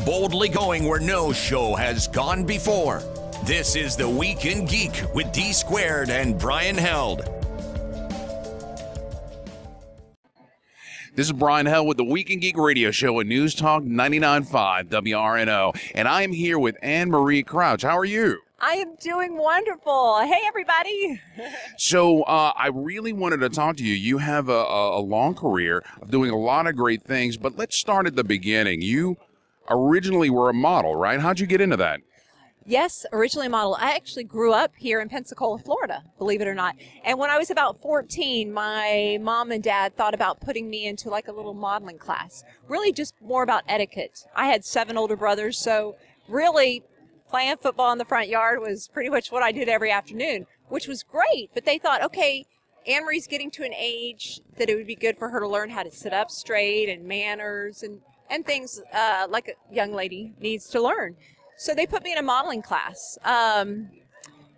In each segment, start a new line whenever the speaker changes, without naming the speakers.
boldly going where no show has gone before. This is The Week in Geek with D Squared and Brian Held.
This is Brian Held with the Week in Geek radio show at News Talk 99.5 WRNO, and I am here with Anne-Marie Crouch. How are you?
I am doing wonderful. Hey, everybody.
So I really wanted to talk to you. You have a long career of doing a lot of great things, but let's start at the beginning. You originally were a model, right? How'd you get into that?
Yes, originally a model. I actually grew up here in Pensacola, Florida, believe it or not. And when I was about 14, my mom and dad thought about putting me into like a little modeling class. Really just more about etiquette. I had 7 older brothers, so really playing football in the front yard was pretty much what I did every afternoon, which was great. But they thought, okay, Anne-Marie's getting to an age that it would be good for her to learn how to sit up straight and manners and things like a young lady needs to learn. So they put me in a modeling class.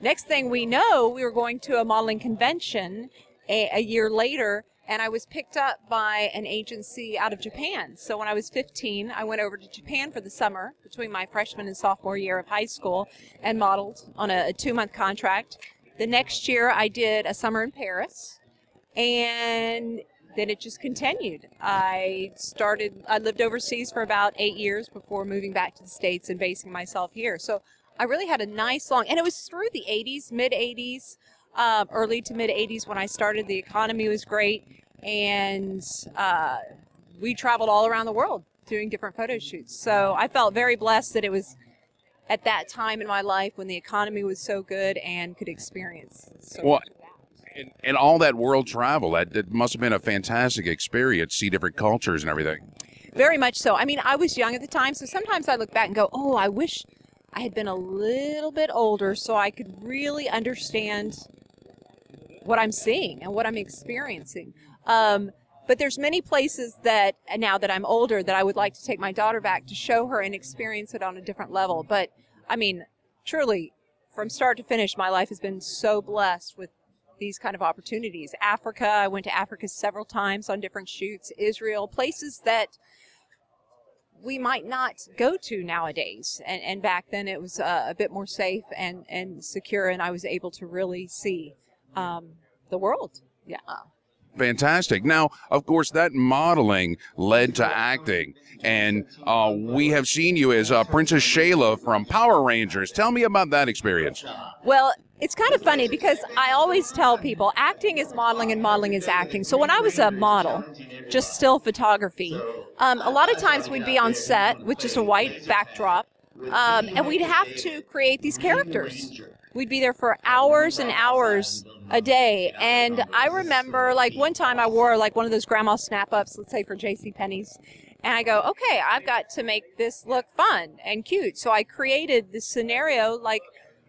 Next thing we know, we were going to a modeling convention a year later, and I was picked up by an agency out of Japan. So when I was 15, I went over to Japan for the summer between my freshman and sophomore year of high school and modeled on a 2-month contract. The next year, I did a summer in Paris, and then it just continued. I lived overseas for about 8 years before moving back to the States and basing myself here. So I really had a nice long, and it was through the 80s, mid-80s, early to mid-80s when I started. The economy was great, and we traveled all around the world doing different photo shoots. So I felt very blessed that it was at that time in my life when the economy was so good and could experience so much of that.
And all that world travel, that must have been a fantastic experience, see different cultures and everything.
Very much so. I mean, I was young at the time, so sometimes I look back and go, oh, I wish I had been a little bit older so I could really understand what I'm seeing and what I'm experiencing. But there's many places that, now that I'm older, that I would like to take my daughter back to show her and experience it on a different level. But, I mean, truly, from start to finish, my life has been so blessed with these kind of opportunities. Africa, I went to Africa several times on different shoots. Israel, places that we might not go to nowadays. And back then it was a bit more safe and secure, and I was able to really see the world. Yeah.
Fantastic. Now, of course, that modeling led to acting, and we have seen you as Princess Shayla from Power Rangers. Tell me about that experience.
Well, it's kind of funny because I always tell people acting is modeling and modeling is acting. So when I was a model, just still photography, a lot of times we'd be on set with just a white backdrop, and we'd have to create these characters. We'd be there for hours and hours a day. And I remember, like, one time I wore, like, one of those grandma snap-ups, let's say for JCPenney's. And I go, okay, I've got to make this look fun and cute. So I created this scenario, like,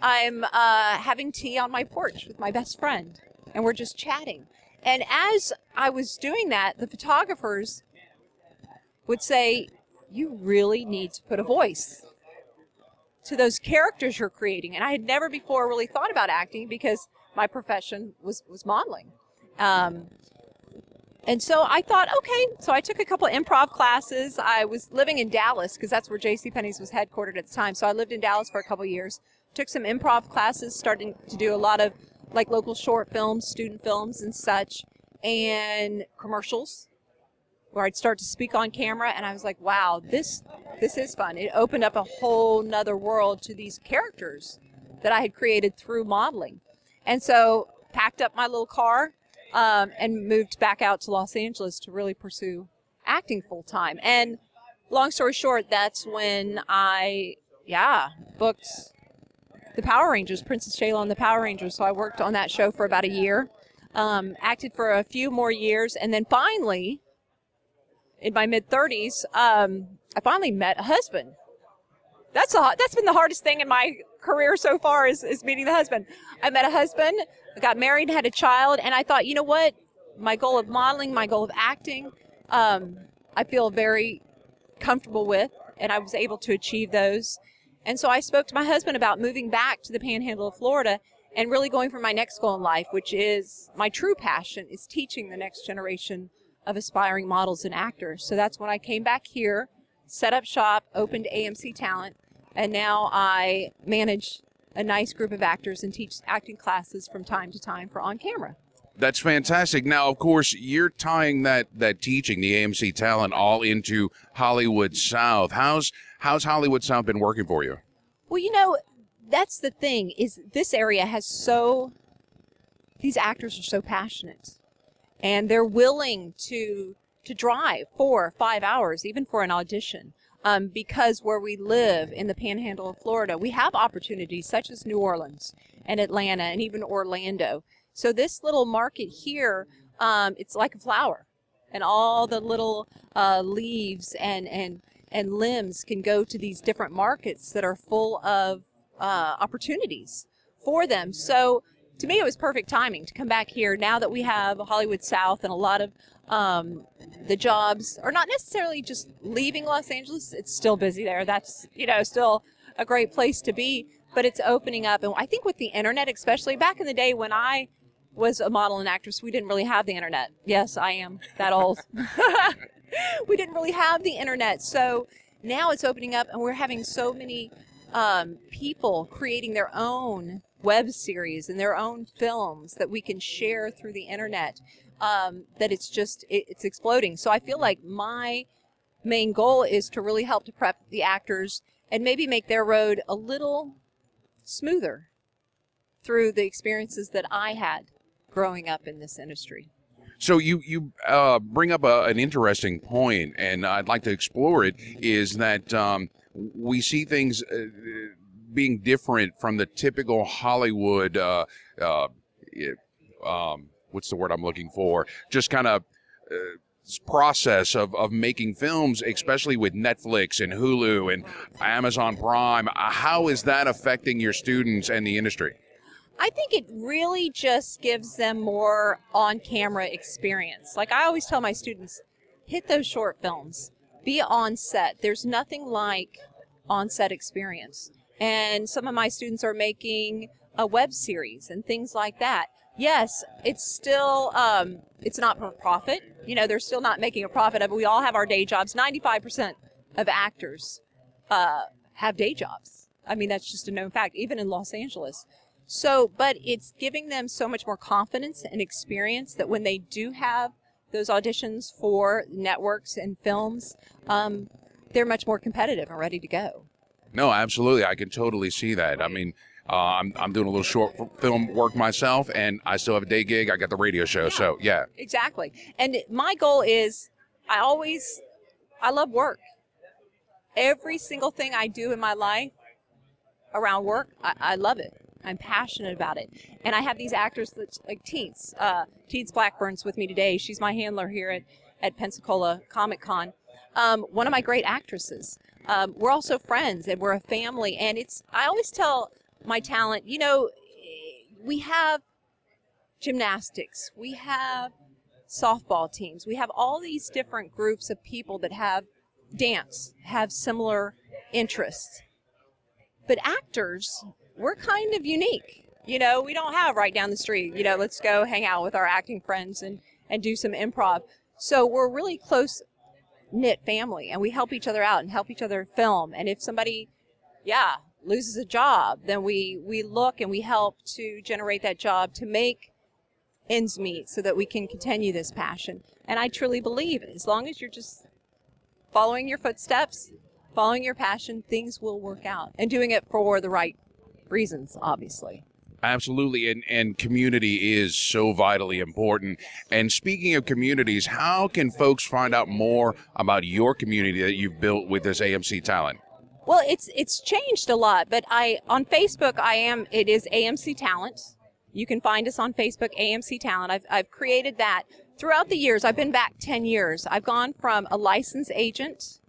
I'm having tea on my porch with my best friend, and we're just chatting. And as I was doing that, the photographers would say, you really need to put a voice to those characters you're creating. And I had never before really thought about acting because my profession was modeling. And so I thought, okay, so I took a couple of improv classes. I was living in Dallas because that's where JCPenney's was headquartered at the time. So I lived in Dallas for a couple of years. Took some improv classes, starting to do a lot of like local short films, student films and such, and commercials where I'd start to speak on camera. And I was like, wow, this is fun. It opened up a whole nother world to these characters that I had created through modeling. And so packed up my little car and moved back out to Los Angeles to really pursue acting full time. And long story short, that's when I, booked the Power Rangers, Princess Shayla and the Power Rangers. So I worked on that show for about a year, acted for a few more years, and then finally, in my mid-30s, I finally met a husband. That's been the hardest thing in my career so far is meeting the husband. I met a husband, I got married, had a child, and I thought, you know what? My goal of modeling, my goal of acting, I feel very comfortable with, and I was able to achieve those. And so I spoke to my husband about moving back to the Panhandle of Florida and really going for my next goal in life, which is my true passion, is teaching the next generation of aspiring models and actors. So that's when I came back here set up shop, opened AMC Talent, and now I manage a nice group of actors and teach acting classes from time to time for on camera.
That's fantastic. Now, of course, you're tying that teaching, the AMC Talent, all into Hollywood South. How's Hollywood South been working for you?
Well, you know, that's the thing, is this area has these actors are so passionate, and they're willing to drive 4 or 5 hours, even for an audition, because where we live in the Panhandle of Florida, we have opportunities such as New Orleans and Atlanta and even Orlando. So this little market here, it's like a flower, and all the little leaves and limbs can go to these different markets that are full of opportunities for them. So to me, it was perfect timing to come back here now that we have Hollywood South, and a lot of the jobs are not necessarily just leaving Los Angeles. It's still busy there. That's, you know, still a great place to be, but it's opening up. And I think with the internet, especially back in the day when I was a model and actress, we didn't really have the internet. Yes, I am that old. We didn't really have the internet. So now it's opening up, and we're having so many people creating their own web series and their own films that we can share through the internet, that it's exploding. So I feel like my main goal is to really help to prep the actors and maybe make their road a little smoother through the experiences that I had growing up in this industry.
So you bring up an interesting point, and I'd like to explore it, is that we see things being different from the typical Hollywood, what's the word I'm looking for? Just kind of process of making films, especially with Netflix and Hulu and Amazon Prime. How is that affecting your students and the industry?
I think it really just gives them more on-camera experience. Like I always tell my students, hit those short films, be on set. There's nothing like on-set experience. And some of my students are making a web series and things like that. Yes, it's still, it's not for profit. You know, they're still not making a profit of it. We all have our day jobs. 95% of actors have day jobs. I mean, that's just a known fact, even in Los Angeles. So, but it's giving them so much more confidence and experience that when they do have those auditions for networks and films, they're much more competitive and ready to go.
No, absolutely. I can totally see that. I mean, I'm doing a little short film work myself, and I still have a day gig. I got the radio show, so yeah. Exactly.
And my goal is, I love work. Every single thing I do in my life around work, I love it. I'm passionate about it. And I have these actors that, like Teets. Teets Blackburn's with me today. She's my handler here at Pensacola Comic-Con. One of my great actresses. We're also friends, and we're a family. And I always tell my talent, you know, we have gymnastics. We have softball teams. We have all these different groups of people that have dance, have similar interests. But actors, we're kind of unique. You know, we don't have right down the street, you know, let's go hang out with our acting friends and do some improv. So we're really close-knit family, and we help each other out and help each other film. And if somebody, loses a job, then we look and we help to generate that job to make ends meet so that we can continue this passion. And I truly believe as long as you're just following your footsteps, following your passion, things will work out, and doing it for the right reasons, obviously.
Absolutely, and community is so vitally important. And speaking of communities, how can folks find out more about your community that you've built with this AMC Talent?
Well, it's changed a lot, but on Facebook it is AMC Talent. You can find us on Facebook, AMC Talent. I've created that throughout the years. I've been back 10 years. I've gone from a licensed agent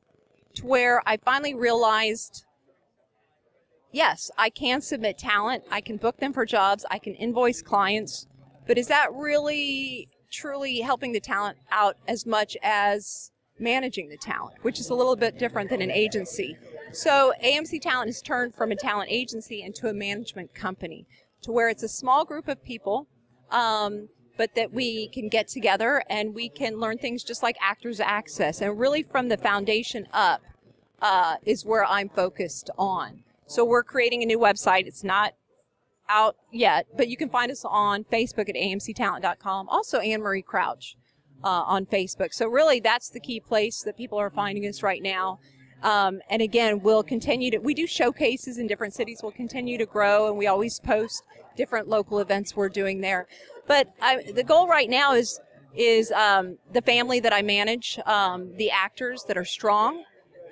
to where I finally realized, yes, I can submit talent. I can book them for jobs. I can invoice clients. But is that really truly helping the talent out as much as managing the talent, which is a little bit different than an agency? So AMC Talent has turned from a talent agency into a management company, to where it's a small group of people, but that we can get together and we can learn things just like Actors Access, and really from the foundation up, is where I'm focused on. So we're creating a new website. It's not out yet, but you can find us on Facebook at amctalent.com. Also, Anne Marie Crouch on Facebook. So really, that's the key place that people are finding us right now. And again, we'll continue to, we do showcases in different cities. We'll continue to grow, and we always post different local events we're doing there. But the goal right now is the family that I manage, the actors that are strong,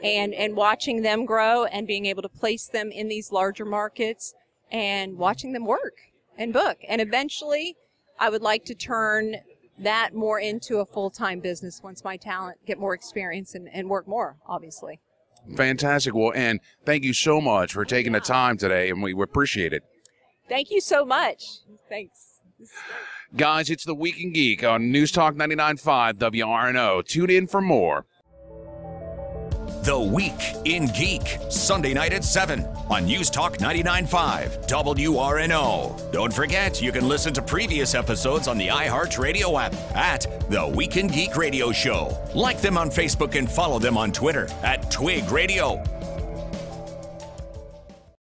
and watching them grow and being able to place them in these larger markets and watching them work and book. And eventually, I would like to turn that more into a full-time business once my talent get more experience and work more, obviously.
Fantastic. Well, Ann, thank you so much for taking the time today, and we appreciate it.
Thank you so much. Thanks.
Guys, it's the Week in Geek on News Talk 99.5 WRNO. Tune in for more.
The Week in Geek, Sunday night at 7 on News Talk 99.5 WRNO. Don't forget, you can listen to previous episodes on the iHeartRadio app at The Week in Geek Radio Show. Like them on Facebook and follow them on Twitter at Twig Radio.